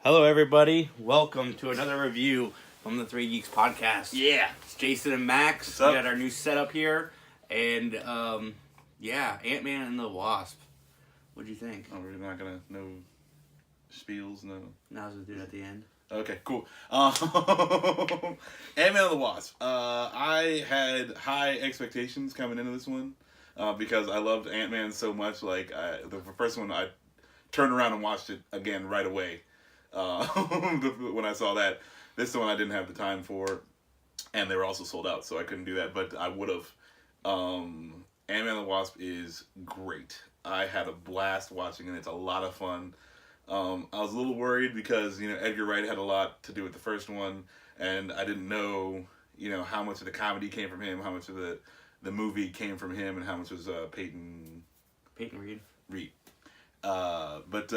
Hello, everybody. Welcome to another review from the Three Geeks podcast. Yeah. It's Jason and Max. What's up? We got our new setup here, and Ant-Man and the Wasp. What'd you think? Oh, we're not gonna no spiels, no. Now's what we do at the end. Okay, cool. Ant-Man and the Wasp. I had high expectations coming into this one because I loved Ant-Man so much. Like the first one, I turned around and watched it again right away. When I saw that, this one I didn't have the time for, and they were also sold out, so I couldn't do that. But I would have. Ant-Man and the Wasp is great. I had a blast watching it. It's a lot of fun. I was a little worried because, Edgar Wright had a lot to do with the first one, and I didn't know, how much of the comedy came from him, how much of the movie came from him, and how much was Peyton Reed. But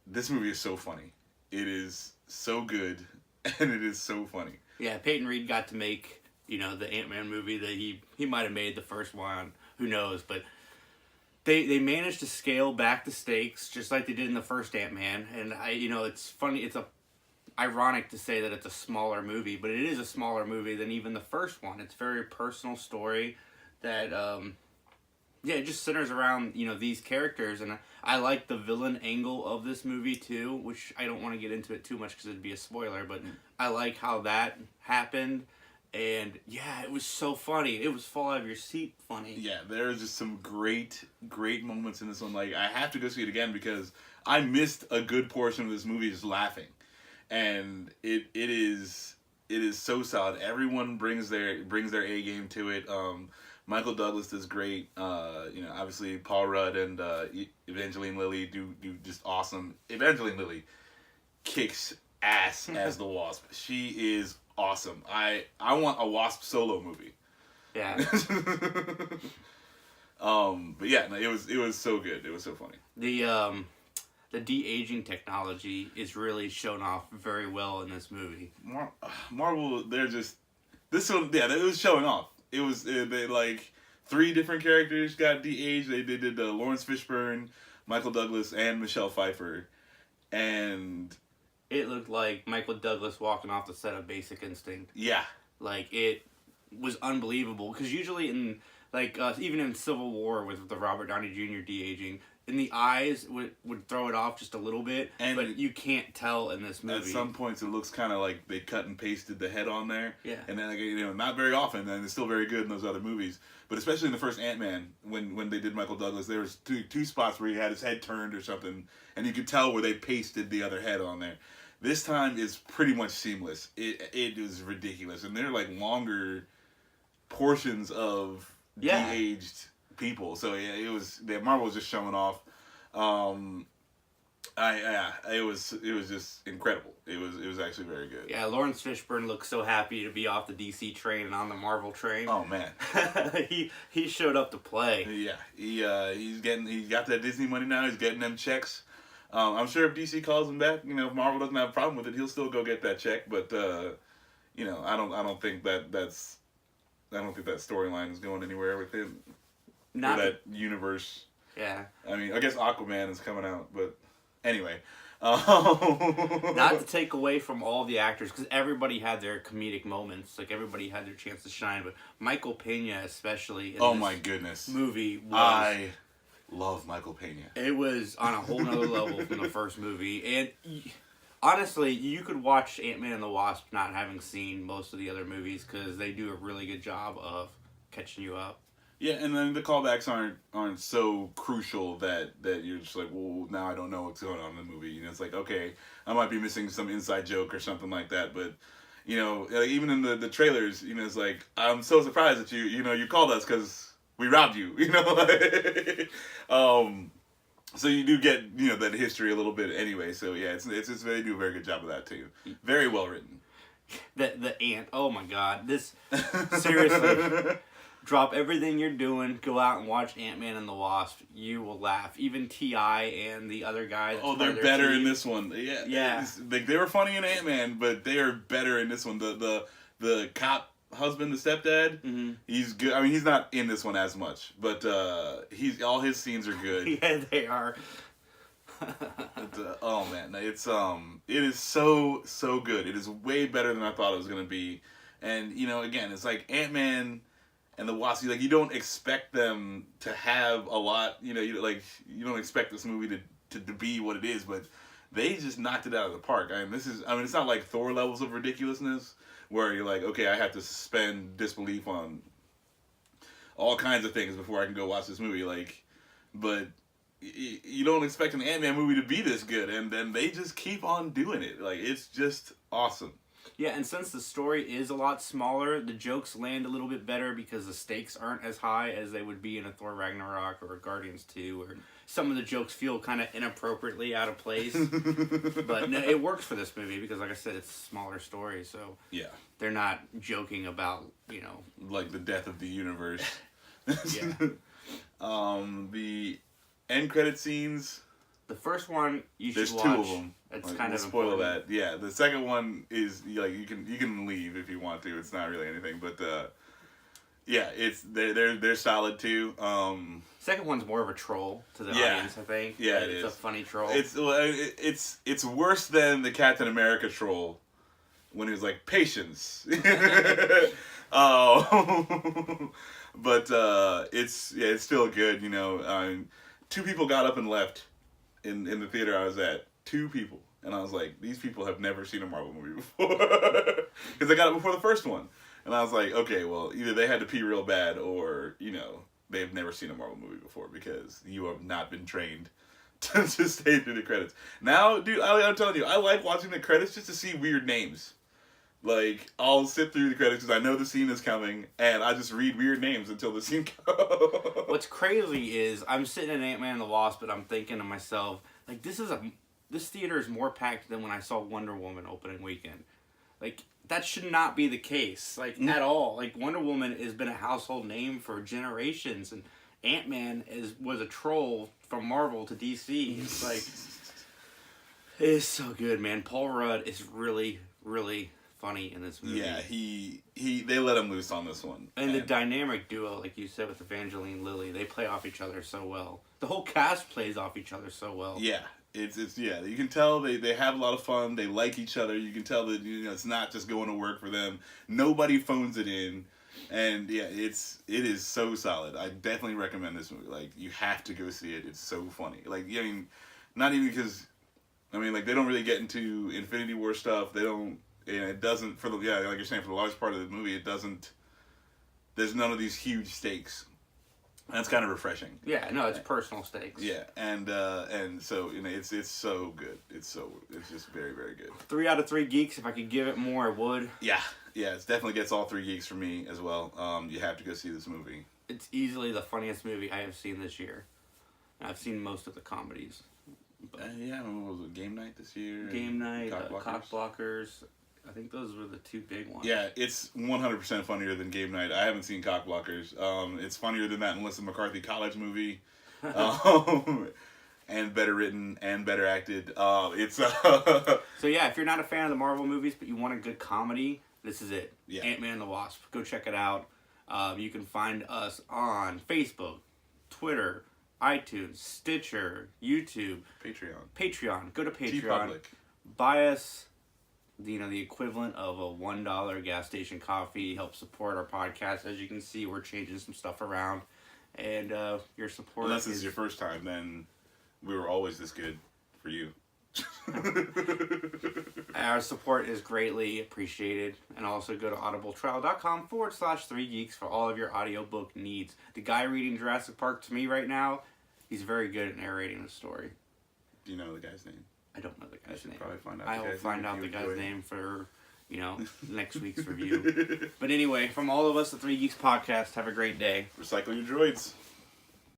this movie is so funny. It is so good, and it is so funny. Yeah, Peyton Reed got to make, the Ant-Man movie that he might have made the first one. Who knows, but they managed to scale back the stakes just like they did in the first Ant-Man, and it's funny. It's ironic to say that it's a smaller movie, but it is a smaller movie than even the first one. It's a very personal story that it just centers around these characters, and I like the villain angle of this movie too, which I don't want to get into it too much because it'd be a spoiler, but I like how that happened. And yeah, it was so funny. It was fall out of your seat funny. Yeah, there's just some great moments in this one. Like, I have to go see it again because I missed a good portion of this movie just laughing. And it is so solid. Everyone brings their A game to it. Michael Douglas does great. Obviously Paul Rudd and Evangeline Lilly do just awesome. Evangeline Lilly kicks ass as the Wasp. She is awesome. I want a Wasp solo movie. Yeah. But yeah, no, it was so good. It was so funny. The de-aging technology is really shown off very well in this movie. Marvel, they're just this one. Yeah, it was showing off. It was they like 3 different characters got de-aged. They did Lawrence Fishburne, Michael Douglas, and Michelle Pfeiffer, and it looked like Michael Douglas walking off the set of Basic Instinct. Yeah. Like, it was unbelievable. Because usually in, even in Civil War with the Robert Downey Jr. de-aging, in the eyes would throw it off just a little bit, but you can't tell in this movie. At some points, it looks kind of like they cut and pasted the head on there. Yeah. And then, not very often, and it's still very good in those other movies. But especially in the first Ant-Man, when they did Michael Douglas, there was two spots where he had his head turned or something, and you could tell where they pasted the other head on there. This time is pretty much seamless. It was ridiculous, and they're like longer portions of de-aged people. So yeah, Marvel was just showing off. It was just incredible. It was actually very good. Yeah, Lawrence Fishburne looked so happy to be off the DC train and on the Marvel train. Oh man, he showed up to play. Yeah, he got that Disney money now. He's getting them checks. I'm sure if DC calls him back, if Marvel doesn't have a problem with it, he'll still go get that check. But I don't think that storyline is going anywhere with him. Not that universe. Yeah. I mean, I guess Aquaman is coming out, but anyway. Not to take away from all the actors, because everybody had their comedic moments. Like, everybody had their chance to shine, but Michael Pena especially in my goodness, movie was... I love Michael Pena. It was on a whole nother level from the first movie. And honestly, you could watch Ant-Man and the Wasp not having seen most of the other movies because they do a really good job of catching you up. Yeah, and then the callbacks aren't so crucial that you're just like, well, now I don't know what's going on in the movie. It's like, okay, I might be missing some inside joke or something like that. But, even in the trailers, it's like, I'm so surprised that you called us because we robbed you, So you do get, that history a little bit anyway. So yeah, it's they do a very good job of that too. Very well written. The ant. Oh my God, this seriously. Drop everything you're doing. Go out and watch Ant-Man and the Wasp. You will laugh. Even T.I. and the other guys. Oh, they're better in this one. Yeah. They were funny in Ant-Man, but they are better in this one. The cop husband, the stepdad, he's good. I mean, he's not in this one as much, but all his scenes are good. Yeah, they are. Oh man, it is so good. It is way better than I thought it was gonna be, and again, it's like Ant-Man and the Wasp. Like you don't expect them to have a lot. You don't expect this movie to be what it is, but they just knocked it out of the park. It's not like Thor levels of ridiculousness where you're like, okay, I have to suspend disbelief on all kinds of things before I can go watch this movie. But you don't expect an Ant-Man movie to be this good, and then they just keep on doing it. Like, it's just awesome. Yeah, and since the story is a lot smaller, the jokes land a little bit better because the stakes aren't as high as they would be in a Thor Ragnarok or a Guardians 2, where some of the jokes feel kind of inappropriately out of place. But no, it works for this movie because, like I said, it's a smaller story, so yeah, they're not joking about, like the death of the universe. Yeah. The end credit scenes. The first one you should watch. There's two of them. It's kind of spoil important. that. Yeah, the second one is like you can leave if you want to. It's not really anything, but yeah, they're solid too. Second one's more of a troll to the audience, I think. Yeah, it's a funny troll. It's worse than the Captain America troll when he was like patience. Oh, but it's still good. Two people got up and left in the theater I was at. Two people, and I was like, these people have never seen a Marvel movie before because they got it before the first one, and I was like, okay, well, either they had to pee real bad or they've never seen a Marvel movie before because you have not been trained to stay through the credits. Now, dude, I'm telling you, I like watching the credits just to see weird names. Like, I'll sit through the credits because I know the scene is coming, and I just read weird names until the scene comes. What's crazy is I'm sitting in Ant-Man and the Wasp, but I'm thinking to myself, like, this theater is more packed than when I saw Wonder Woman opening weekend. Like, that should not be the case, like, at all. Like, Wonder Woman has been a household name for generations, and Ant-Man was a troll from Marvel to DC. It's like, it is so good, man. Paul Rudd is really, really funny in this movie. Yeah, they let him loose on this one. And the dynamic duo, like you said, with Evangeline Lilly, they play off each other so well. The whole cast plays off each other so well. Yeah, it's you can tell they have a lot of fun. They like each other. You can tell that it's not just going to work for them. Nobody phones it in, and yeah, it is so solid. I definitely recommend this movie. Like, you have to go see it. It's so funny. Like, not even because, like, they don't really get into Infinity War stuff. They don't. And it doesn't, like you're saying, for the large part of the movie, it doesn't, there's none of these huge stakes. That's kind of refreshing. Yeah, no, it's personal stakes. Yeah, and so, it's so good. It's just very, very good. 3 out of 3 geeks. If I could give it more, I would. Yeah, it definitely gets all 3 geeks for me as well. You have to go see this movie. It's easily the funniest movie I have seen this year. I've seen most of the comedies. Yeah, what was it, Game Night this year? Game Night, Cock Blockers. I think those were the 2 big ones. Yeah, it's 100% funnier than Game Night. I haven't seen Cock Blockers. It's funnier than that Melissa McCarthy college movie. And better written and better acted. It's So yeah, if you're not a fan of the Marvel movies but you want a good comedy, this is it. Yeah. Ant-Man and the Wasp. Go check it out. You can find us on Facebook, Twitter, iTunes, Stitcher, YouTube, Patreon. Go to Patreon. Buy us the equivalent of a $1 gas station coffee. Help support our podcast. As you can see, we're changing some stuff around, and your support. Unless this is your first time, then we were always this good for you. Our support is greatly appreciated. And also go to audibletrial.com/3geeks for all of your audiobook needs. The guy reading Jurassic Park to me right now, he's very good at narrating the story. Do you know the guy's name? I don't know the guy's name. Probably find out. I will find out the guy's name for, next week's review. But anyway, from all of us, the 3 Geeks Podcast, have a great day. Recycle your droids.